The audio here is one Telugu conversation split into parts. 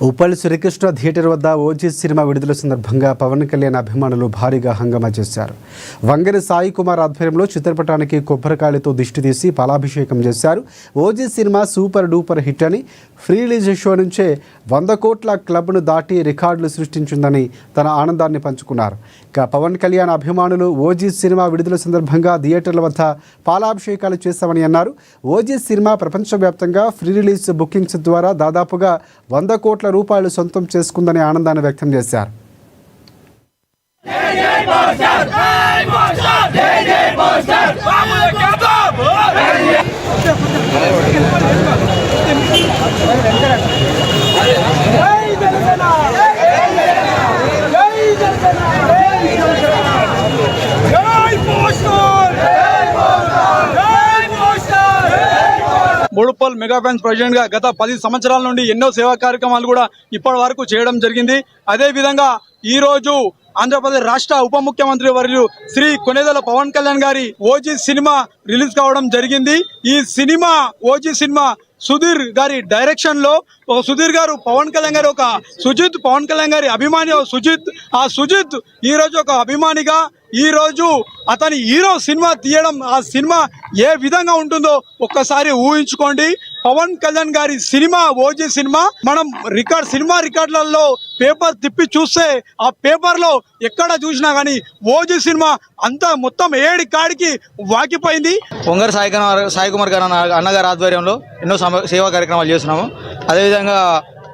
ఉప్పల్ శ్రీకృష్ణ థియేటర్ వద్ద ఓజీ సినిమా విడుదల సందర్భంగా పవన్ కళ్యాణ్ అభిమానులు భారీగా హంగామా చేశారు. వంగరి సాయి కుమార్ ఆధ్వర్యంలో చిత్రపటానికి కొబ్బరికాయలతో దిష్టి తీసి పాలాభిషేకం చేశారు. OG cinema super duper hit అని ఫ్రీ రిలీజ్ షో నుంచే 100 కోట్ల క్లబ్ను దాటి రికార్డులు సృష్టించిందని తన ఆనందాన్ని పంచుకున్నారు. ఇక పవన్ కళ్యాణ్ అభిమానులు ఓజీ సినిమా విడుదల సందర్భంగా థియేటర్ల వద్ద పాలాభిషేకాలు చేశామని అన్నారు. ఓజీ సినిమా ప్రపంచవ్యాప్తంగా ఫ్రీ రిలీజ్ బుకింగ్స్ ద్వారా దాదాపుగా 100 కోట్ల రూపాయలు సొంతం చేసుకుందని ఆనందాన్ని వ్యక్తం చేశారు. ముడుపల్ మెగా ఫ్యాన్స్ ప్రెసిడెంట్ గా గత 10 సంవత్సరాల నుండి ఎన్నో సేవా కార్యక్రమాలు కూడా ఇప్పటి వరకు చేయడం జరిగింది. అదే విధంగా ఈ రోజు ఆంధ్రప్రదేశ్ రాష్ట్ర ఉప ముఖ్యమంత్రి వర్యులు శ్రీ కొణిదెల పవన్ కళ్యాణ్ గారి ఓజీ సినిమా రిలీజ్ కావడం జరిగింది. ఈ సినిమా ఓజీ సినిమా సుధీర్ గారి డైరెక్షన్ లో సుధీర్ గారు పవన్ కళ్యాణ్ గారు ఒక సుజిత్ పవన్ కళ్యాణ్ గారి అభిమాని సుజిత్ ఈ రోజు ఒక అభిమానిగా ఈ రోజు అతని హీరో సినిమా తీయడం, ఆ సినిమా ఏ విధంగా ఉంటుందో ఒక్కసారి ఊహించుకోండి. పవన్ కళ్యాణ్ గారి సినిమా ఓజీ సినిమా మనం సినిమా రికార్డులలో పేపర్ తిప్పి చూస్తే ఆ పేపర్ లో ఎక్కడ చూసినా కానీ ఓజీ సినిమా అంతా మొత్తం 7 కాడికి వాకిపోయింది. వంగరి సాయి కుమార్ గారు అన్నగారి ఆధ్వర్యంలో ఎన్నో సేవా కార్యక్రమాలు చేస్తున్నాము. అదేవిధంగా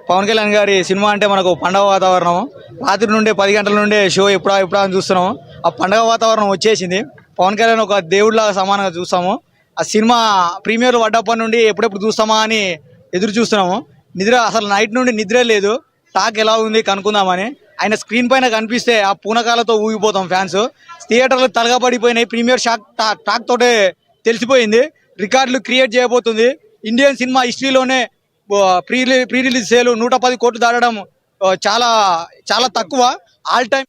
పవన్ కళ్యాణ్ గారి సినిమా అంటే మనకు పండగ వాతావరణము. రాత్రి నుండే 10 గంటల నుండే షో ఎప్పుడా అని చూస్తున్నాము. ఆ పండగ వాతావరణం వచ్చేసింది. పవన్ కళ్యాణ్ ఒక దేవుడిలాగా సమానంగా చూస్తాము. ఆ సినిమా ప్రీమియర్ పడ్డప్పటి నుండి ఎప్పుడెప్పుడు చూస్తామా అని ఎదురు చూస్తున్నాము. అసలు నైట్ నుండి నిద్రే లేదు. టాక్ ఎలా ఉంది కనుక్కుందామని. ఆయన స్క్రీన్ పైన కనిపిస్తే ఆ పూనకాలతో ఊగిపోతాం ఫ్యాన్స్. థియేటర్లు తలగబడిపోయినాయి. ప్రీమియర్ టాక్ తోటే తెలిసిపోయింది. రికార్డులు క్రియేట్ చేయబోతుంది. ఇండియన్ సినిమా హిస్టరీలోనే ప్రీ రిలీజ్ సేలు 110 కోట్లు దాటడం చాలా చాలా తక్కువ. All time